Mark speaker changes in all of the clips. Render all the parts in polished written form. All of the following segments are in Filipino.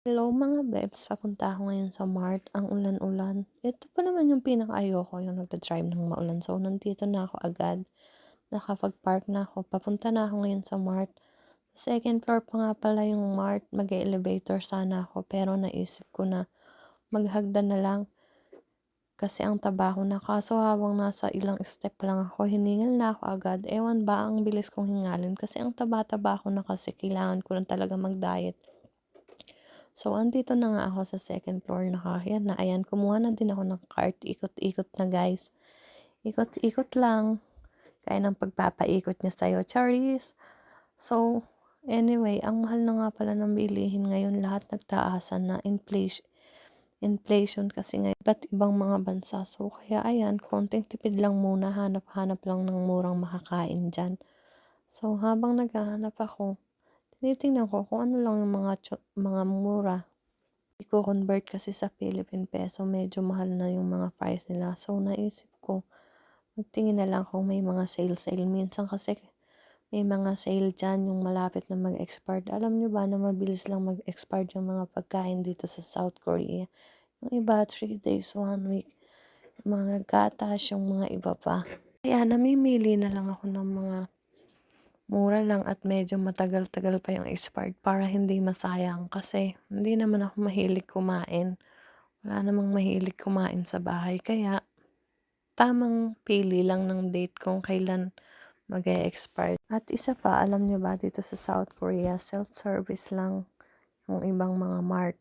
Speaker 1: Hello mga bebs, papunta ako ngayon sa Mart. Ang ulan-ulan. Ito pa naman yung pinaka-ayoko, yung nagda-drive ng maulan. So, nandito na ako agad. Nakapag-park na ako. Papunta na ako ngayon sa Mart. Second floor pa nga pala yung Mart. Mag-elevator sana ako. Pero naisip ko na maghagdan na lang. Kasi ang taba ko na. Kaso habang nasa ilang step lang ako, hiningal na ako agad. Ewan ba, ang bilis kong hingalin. Kasi ang taba-taba ko na kasi kailangan ko na talaga mag-diet. So, andito na nga ako sa second floor, nakakaya na. Ayan, kumuha na din ako ng cart. Ikot-ikot na guys. Ikot-ikot lang. Kaya ng pagpapaikot niya sa'yo. Charis! So, anyway, ang mahal na nga pala ng bilihin ngayon. Lahat nagtaasan na inflation kasi ngayon. Iba't ibang mga bansa. So, kaya ayan, konting tipid lang muna. Hanap-hanap lang ng murang makakain dyan. So, habang naghahanap ako, tinitingnan ko kung ano lang yung mga mura. Iko-convert kasi sa Philippine Peso, medyo mahal na yung mga price nila. So, naisip ko, magtingin na lang kung may mga sale. Minsan kasi may mga sale dyan, yung malapit na mag-expire. Alam nyo ba na mabilis lang mag-expire yung mga pagkain dito sa South Korea? Yung iba, 3 days, 1 week. Yung mga gatas, yung mga iba pa. Kaya namimili na lang ako ng mga mura lang at medyo matagal-tagal pa yung expired para hindi masayang kasi hindi naman ako mahilig kumain. Wala namang mahilig kumain sa bahay kaya tamang pili lang ng date kung kailan mag-e-expire. At isa pa, alam niyo ba dito sa South Korea, self-service lang yung ibang mga mart.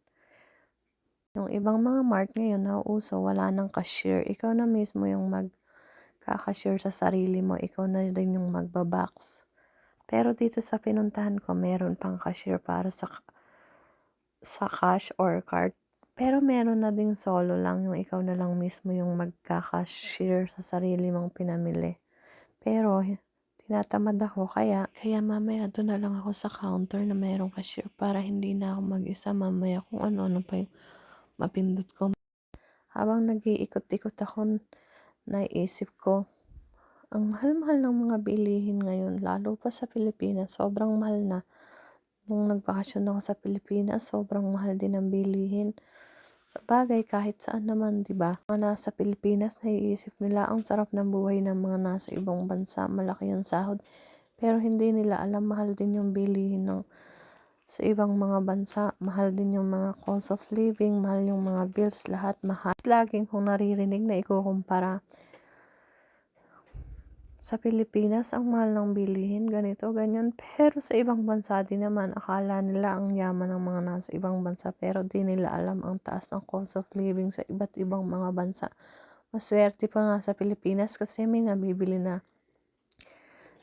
Speaker 1: Yung ibang mga mart ngayon nauuso, wala nang cashier. Ikaw na mismo yung magka-cashier sa sarili mo. Ikaw na rin yung magbabox. Pero dito sa pinuntahan ko, meron pang cashier para sa cash or card. Pero meron na ding solo lang, yung ikaw na lang mismo yung magka-cashier sa sarili mong pinamili. Pero tinatamad ako kaya mamaya doon na lang ako sa counter na merong cashier para hindi na ako mag-isa mamaya kung ano-ano pa yung mapindot ko. Habang nag-iikot-ikot ako, naisip ko, ang mahal-mahal ng mga bilihin ngayon, lalo pa sa Pilipinas, sobrang mahal na. Nung nagbakasyon ako sa Pilipinas, sobrang mahal din ang bilihin. Sa bagay, kahit saan naman, di ba? Mga nasa Pilipinas, naiisip nila ang sarap ng buhay ng mga nasa ibang bansa, malaki yung sahod. Pero hindi nila alam, mahal din yung bilihin sa ibang mga bansa. Mahal din yung mga cost of living, mahal yung mga bills, lahat mahal. Laging kong naririnig na ikukumpara sa Pilipinas, ang mahal ng bilihin, ganito, ganyan. Pero sa ibang bansa din naman, akala nila ang yaman ng mga nasa ibang bansa. Pero di nila alam ang taas ng cost of living sa iba't ibang mga bansa. Maswerte pa nga sa Pilipinas kasi may nabibili na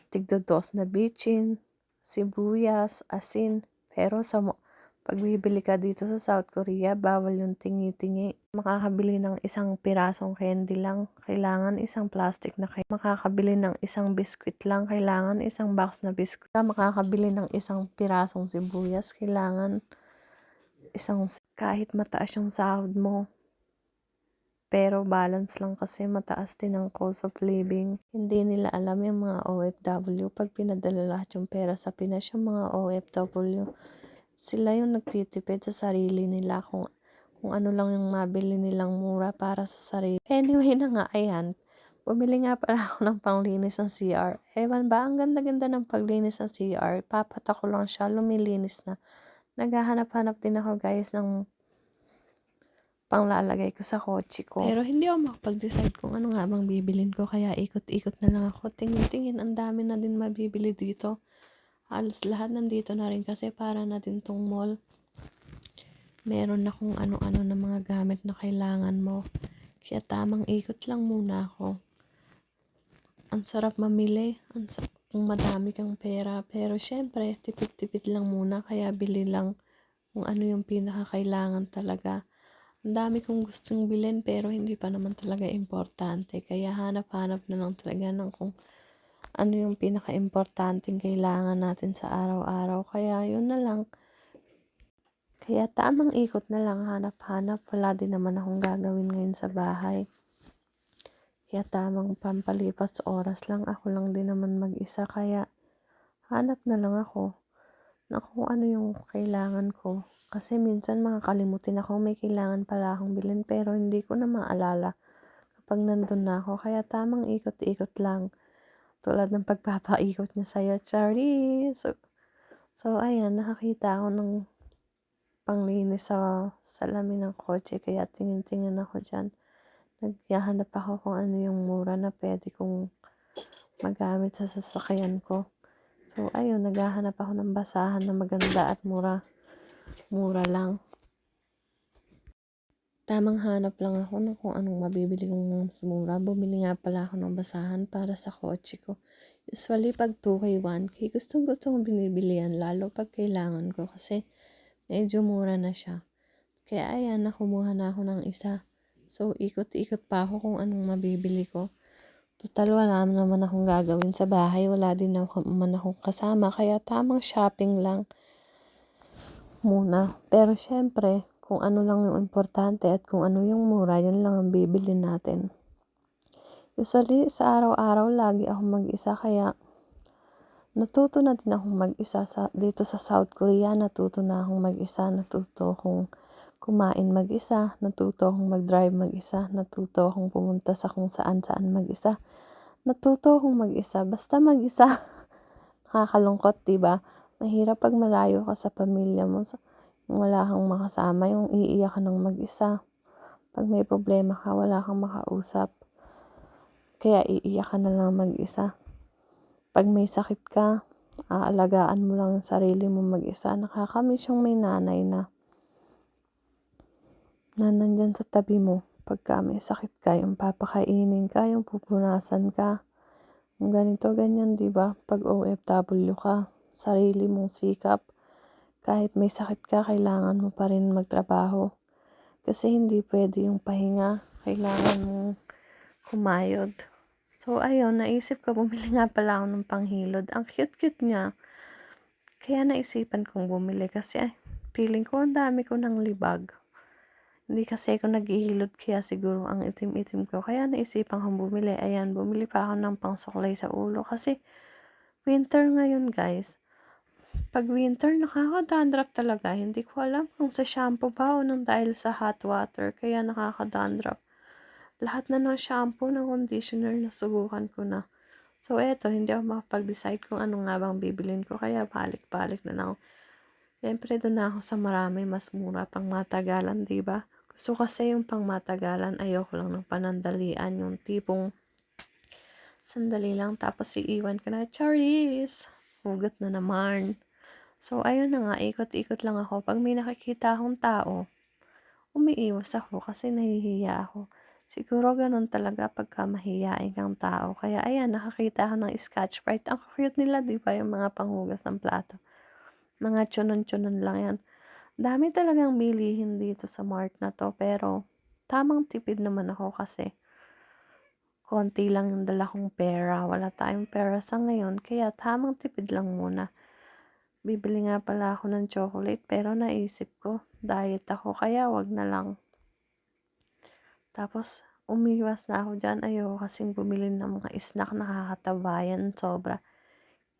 Speaker 1: tigdodos na bitchin, sibuyas, asin. Pero pag bibili ka dito sa South Korea, bawal yung tingi-tingi. Makakabili ng isang pirasong candy lang, kailangan isang plastic na candy. Makakabili ng isang biskwit lang, kailangan isang box na biskwit. Makakabili ng isang pirasong sibuyas, kailangan kahit mataas yung sahod mo. Pero balance lang kasi mataas din ang cost of living. Hindi nila alam yung mga OFW. Pag pinadala lahat yung pera sa Pinas, yung mga OFW, sila yung nagtitipid sa sarili nila kung ano lang yung mabili nilang mura para sa sarili. Anyway na nga, ayan. Bumili nga pala ako ng panglinis ng CR. Ewan ba, ang ganda-ganda ng paglinis ng CR. Papat ako lang siya, lumilinis na. Naghahanap-hanap din ako guys ng panglalagay ko sa kotse ko. Pero hindi ako makapag-decide kung ano nga bang bibilin ko. Kaya ikot-ikot na lang ako. Tingin-tingin, ang dami na din mabibili dito. Halos lahat nandito na rin kasi para na din tong mall. Meron na kung ano-ano na mga gamit na kailangan mo. Kaya tamang ikot lang muna ako. Ang sarap mamili. Kung madami kang pera. Pero syempre, tipid-tipid lang muna. Kaya bili lang kung ano yung pinakakailangan talaga. Ang dami kong gustong bilhin pero hindi pa naman talaga importante. Kaya hanap-hanap na lang talaga ng kung ano yung pinaka-importanteng kailangan natin sa araw-araw. Kaya yun na lang. Kaya tamang ikot na lang, hanap-hanap. Wala din naman akong gagawin ngayon sa bahay. Kaya tamang pampalipas oras lang. Ako lang din naman mag-isa. Kaya hanap na lang ako na kung ano yung kailangan ko. Kasi minsan makakalimutin ako, may kailangan pala akong bilhin pero hindi ko na maalala kapag nandun na ako. Kaya tamang ikot-ikot lang. Tulad ng pagpapaikot niya sa'yo, Charis. So ayan, nakakita ako ng panglinis sa salamin ng kotse. Kaya tingin-tingin ako dyan. Naghahanap ako kung ano yung mura na pwede kong magamit sa sasakyan ko. So ayun, naghahanap ako ng basahan na maganda at mura. Mura lang. Tamang hanap lang ako ng kung anong mabibili kong mas mura. Bumili nga pala ako ng basahan para sa kotse ko. Usually, pag 2K, 1K, gustong-gusto kong binibili yan, lalo pag kailangan ko kasi medyo mura na siya. Kaya ayan, nakumuha na ako ng isa. So, ikot-ikot pa ako kung anong mabibili ko. Total, wala naman akong gagawin sa bahay. Wala din naman akong kasama. Kaya tamang shopping lang muna. Pero syempre, kung ano lang yung importante at kung ano yung mura, yun lang ang bibili natin. Usually, sa araw-araw, lagi akong mag-isa. Kaya, natuto na din akong mag-isa. Dito sa South Korea, natuto na akong mag-isa. Natuto akong kumain mag-isa. Natuto akong mag-drive mag-isa. Natuto akong pumunta sa kung saan-saan mag-isa. Natuto akong mag-isa. Basta mag-isa. Nakakalungkot, diba? Mahirap pag malayo ka sa pamilya mo. Wala kang makasama, yung iiyak ka ng mag-isa. Pag may problema ka, wala kang makausap. Kaya iiyak ka na lang mag-isa. Pag may sakit ka, aalagaan mo lang yung sarili mo mag-isa. Nakakamiss yung may nanay na nandyan sa tabi mo. Pagka may sakit ka, yung papakainin ka, yung pupunasan ka. Yung ganito, ganyan, diba? Pag OFW ka, sarili mong sikap. Kahit may sakit ka, kailangan mo pa rin magtrabaho. Kasi hindi pwede yung pahinga. Kailangan mong kumayod. So, ayun, naisip ko, bumili nga pala ako ng panghilod. Ang cute-cute niya. Kaya naisipan kong bumili kasi feeling ko ang dami ko ng libag. Hindi kasi ako naghihilod kaya siguro ang itim-itim ko. Kaya naisipan kong bumili. Ayan, bumili pa ako ng pangsuklay sa ulo. Kasi winter ngayon, guys. Pag winter, nakaka-dandruff talaga. Hindi ko alam kung sa shampoo ba o nang dahil sa hot water. Kaya nakaka-dandruff. Lahat na ng shampoo, ng conditioner, nasubukan ko na. So, eto, hindi ako makapag-decide kung ano nga bang bibilin ko. Kaya balik-balik na lang. Siyempre, doon na ako sa marami. Mas mura pang matagalan, diba? Gusto kasi yung pang matagalan. Ayoko lang ng panandalian. Yung tipong sandali lang. Tapos iiwan ka na. Charis! Hugot na naman. So, ayun na nga, ikot-ikot lang ako. Pag may nakikita akong tao, umiiwas ako kasi nahihiya ako. Siguro ganun talaga pagka mahihiyain kang tao. Kaya ayan, nakakita ako ng Scotch Brite. Ang cute nila, di ba? Yung mga panghugas ng plato. Mga tsunon-tsunon lang yan. Dami talagang bilihin dito sa mart na to. Pero, tamang tipid naman ako kasi konti lang yung dala kong pera. Wala tayong pera sa ngayon. Kaya tamang tipid lang muna. Bibili nga pala ako ng chocolate pero naisip ko, diet ako kaya wag na lang. Tapos, umiwas na ako dyan. Ayoko kasing bumili ng mga snack nakakataba yan, sobra.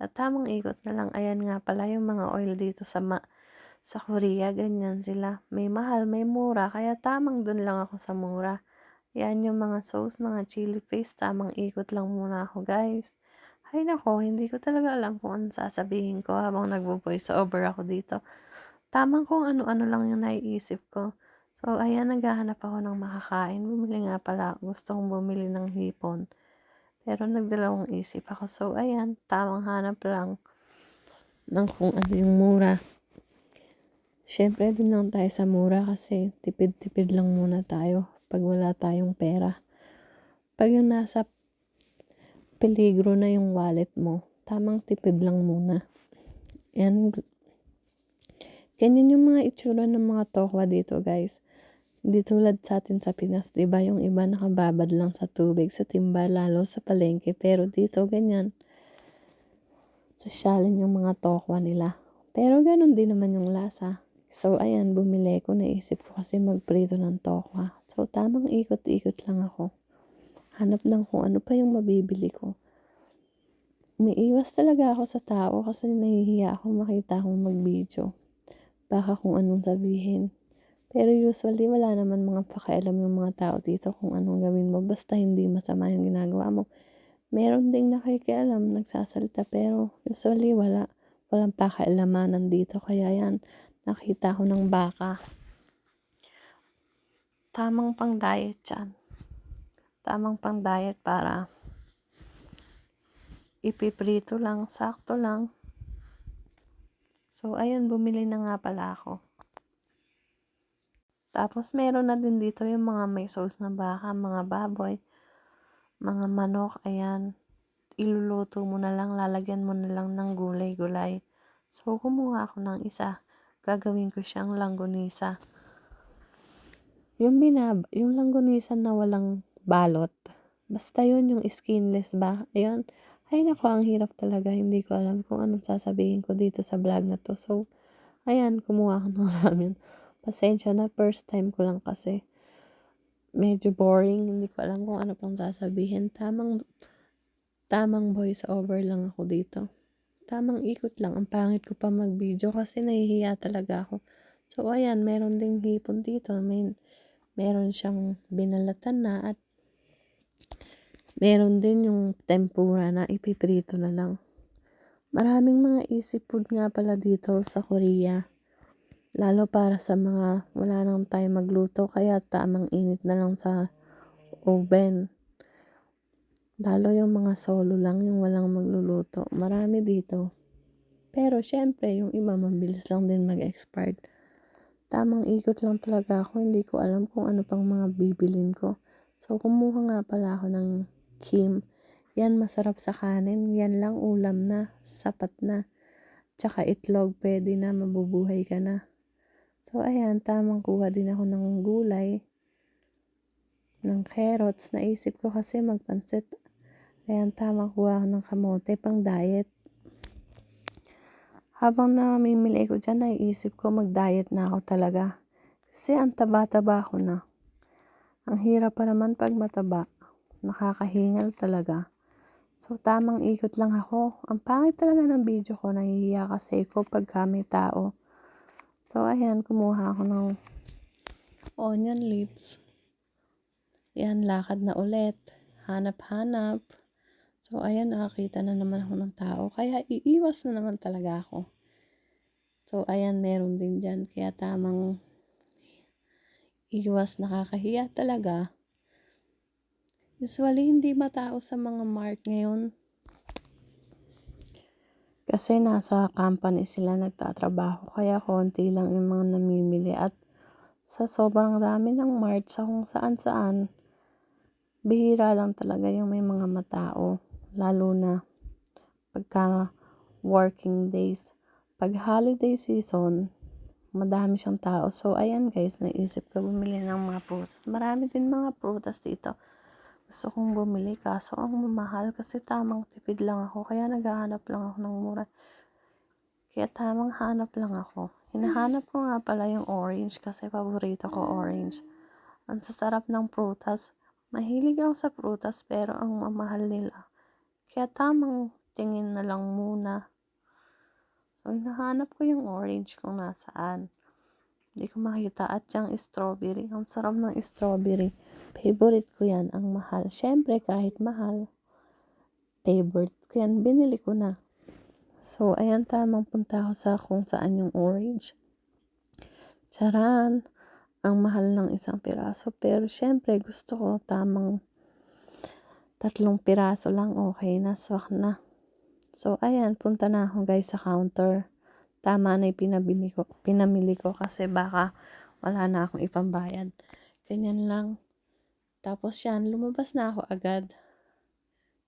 Speaker 1: At tamang ikot na lang. Ayan nga pala yung mga oil dito sa Korea, ganyan sila. May mahal, may mura, kaya tamang dun lang ako sa mura. Yan yung mga sauce, mga chili paste, tamang ikot lang muna ako, guys. Ay nako, hindi ko talaga alam kung ano sasabihin ko habang nagvo-voice over ako dito. Tamang kung ano-ano lang yung naiisip ko. So, ayan, naghahanap ako ng makakain. Bumili nga pala. Gusto kong bumili ng hipon. Pero nagdalawang isip ako. So, ayan, tamang hanap lang ng kung ano yung mura. Siyempre, dun lang tayo sa mura kasi tipid-tipid lang muna tayo pag wala tayong pera. Pag yung nasa peligro na yung wallet mo, tamang tipid lang muna. Yan, ganyan yung mga itsura ng mga tokwa dito, guys. Hindi tulad sa atin sa Pinas, diba? Yung iba nakababad lang sa tubig, sa timba, lalo sa palengke. Pero dito, ganyan. Sosyalin yung mga tokwa nila. Pero ganun din naman yung lasa. So, ayan, bumili ko. Naisip ko kasi magprito ng tokwa. So, tamang ikot-ikot lang ako. Hanap lang kung ano pa yung mabibili ko. Umiiwas talaga ako sa tao kasi nahihiya ako makita akong mag-video. baka kung anong sabihin. Pero usually wala naman mga pakialam yung mga tao dito kung anong gawin mo basta hindi masama yung ginagawa mo. Meron ding nakikialam, nagsasalita pero usually walang pakialamanan dito kaya yan, nakita ko ng baka. Tamang pang diet yan. Tamang pang diet para ipiprito lang, sakto lang. So ayun, bumili na nga pala ako. Tapos meron na din dito yung mga may sauce na baka, mga baboy, mga manok, ayan. Iluluto mo na lang, lalagyan mo na lang ng gulay-gulay. So kumuha ako ng isa. Gagawin ko siyang langgonisa. Yung langgonisa na walang balot. Basta yun yung skinless ba? Ayun. Ay nako, ang hirap talaga. Hindi ko alam kung anong sasabihin ko dito sa vlog na to. So, ayan, kumuha ako ng ramen. Pasensya na, first time ko lang kasi. Medyo boring, hindi ko alam kung ano pang sasabihin. Tamang voice over lang ako dito. Tamang ikot lang. Ang pangit ko pa mag-video kasi nahihiya talaga ako. So, ayan, meron ding hipon dito. Meron siyang binalatan na at meron din yung tempura na ipiprito na lang. Maraming mga easy food nga pala dito sa Korea. Lalo para sa mga wala nang time magluto kaya tamang init na lang sa oven. Lalo yung mga solo lang yung walang magluluto. Marami dito. Pero syempre yung iba mabilis lang din mag-expired. Tamang ikot lang talaga ako. Hindi ko alam kung ano pang mga bibilin ko. So kumuha nga pala ako ng Kim. Yan masarap sa kanin. Yan lang ulam na. Sapat na. Tsaka itlog. Pwede na. Mabubuhay ka na. So, ayan, tamang kuha din ako ng gulay, ng carrots. Naisip ko kasi magpansit. Ayan, tamang kuha ako ng kamote, pang diet. Habang namimili ko dyan, naisip ko mag-diet na ako talaga. Kasi ang taba-taba ko na. Ang hirap pa naman pag mataba. Nakakahingal talaga. So, tamang ikot lang ako. Ang pangit talaga ng video ko, nahihiya kasi ko pagka may tao. So, ayan, kumuha ako ng onion leaves. Yan, lakad na ulit. Hanap-hanap. So, ayan, nakakita na naman ako ng tao. Kaya, iiwas na naman talaga ako. So, ayan, meron din dyan. Kaya, tamang iwas, nakakahiya talaga. Usually, hindi matao sa mga mart ngayon. Kasi nasa company sila nagtatrabaho. Kaya, konti lang yung mga namimili. At sa sobrang dami ng mart sa kung saan-saan, bihira lang talaga yung may mga matao. Lalo na pagka working days. Pag holiday season, madami siyang tao. So, ayan guys, naisip ko bumili ng mga prutas. Marami din mga prutas dito. Gusto kong bumili kaso ang mamahal kasi tamang tipid lang ako. Kaya naghahanap lang ako ng mura. Kaya tamang hanap lang ako. Hinahanap ko nga pala yung orange kasi paborito ko orange. Ang sasarap ng prutas. Mahilig ako sa prutas pero ang mamahal nila. Kaya tamang tingin na lang muna. So, hinahanap ko yung orange kung nasaan. Hindi ko makita. At yung strawberry. Ang sarap ng strawberry. Favorite ko yan. Ang mahal. Syempre, kahit mahal, favorite ko yan. Binili ko na. So, ayan, tamang punta ako sa kung saan yung orange. Charan! Ang mahal ng isang piraso. Pero, syempre, gusto ko tamang 3 piraso lang. Okay na. Swak na. So, ayan, punta na ako guys sa counter. Tama na yung pinamili ko kasi baka wala na akong ipambayad. Ganyan lang. Tapos yan, lumabas na ako agad.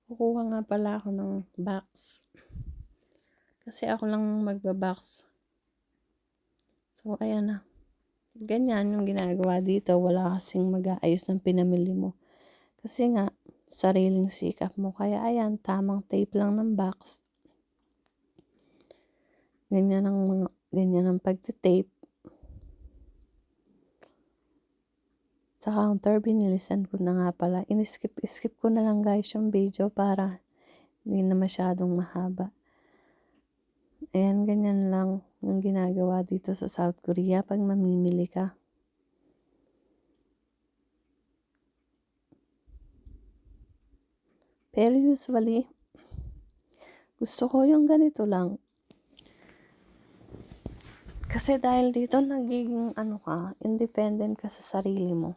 Speaker 1: Kukuha nga pala ako ng box. Kasi ako lang magbabox. So, ayan na. Ganyan yung ginagawa dito. Wala kasing mag-aayos ng pinamili mo. Kasi nga, sariling sikap mo. Kaya ayan, tamang tape lang ng box. Ganyan ang pagtitape. Sa counter, binilisan ko na nga pala. Skip ko na lang guys yung video para hindi na masyadong mahaba. Ayan, ganyan lang yung ginagawa dito sa South Korea 'pag mamimili ka. Pero usually, gusto ko yung ganito lang. Kasi dahil dito nagiging independent ka sa sarili mo.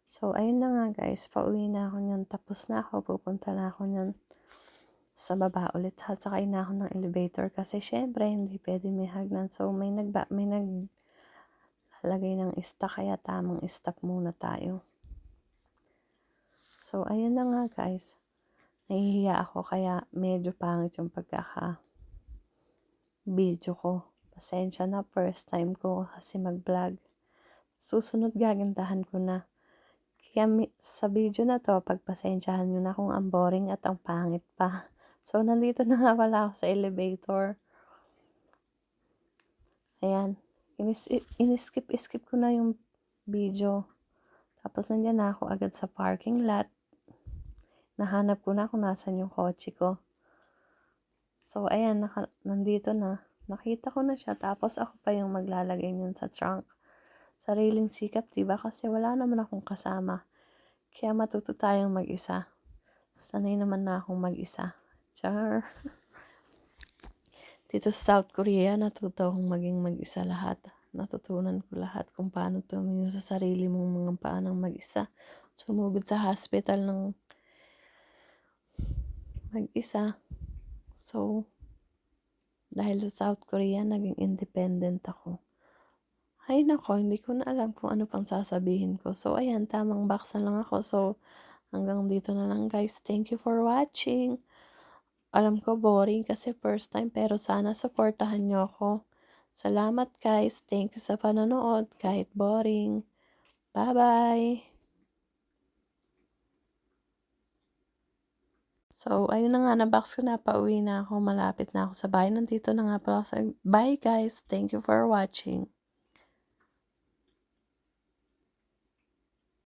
Speaker 1: So, ayun na nga guys, pauwi na ako niyan, tapos na ako, pupunta na ako niyan sa baba ulit, sasakay na ako ng elevator kasi syempre hindi pwede may hagdan. So, may naglalagay ng stock, kaya tamang stop muna tayo. So, ayun na nga guys, nahihiya ako kaya medyo pangit yung video ko. Pasensya na, first time ko kasi mag-vlog. Susunod gagandahan ko na. Kaya sa video na to, pagpasensyahan nyo na kung ang boring at ang pangit pa. So, nandito na nga pala ako sa elevator. Ayan. Skip ko na yung video. Tapos, nandiyan na ako agad sa parking lot. Nahanap ko na kung nasan yung kotse ko. So, ayan, nandito na. Nakita ko na siya. Tapos, ako pa yung maglalagay niyan sa trunk. Sariling sikap, diba? Kasi wala naman akong kasama. Kaya matuto tayong mag-isa. Sanay naman na akong mag-isa. Char. Dito sa South Korea, natuto akong maging mag-isa lahat. Natutunan ko lahat kung paano tumingin sa sarili mong mga paanang mag-isa. Sumugod sa hospital ng mag-isa. So, dahil sa South Korea, naging independent ako. Ay nako, hindi ko na alam kung ano pang sasabihin ko. So, ayan, tamang baksa lang ako. So, hanggang dito na lang guys. Thank you for watching. Alam ko boring kasi first time, pero sana supportahan nyo ako. Salamat guys. Thank you sa panonood kahit boring. Bye-bye! So, ayun na nga, na-box ko na, pauwi na ako, malapit na ako sa bahay. Nandito na nga pala ako sa bye guys! Thank you for watching.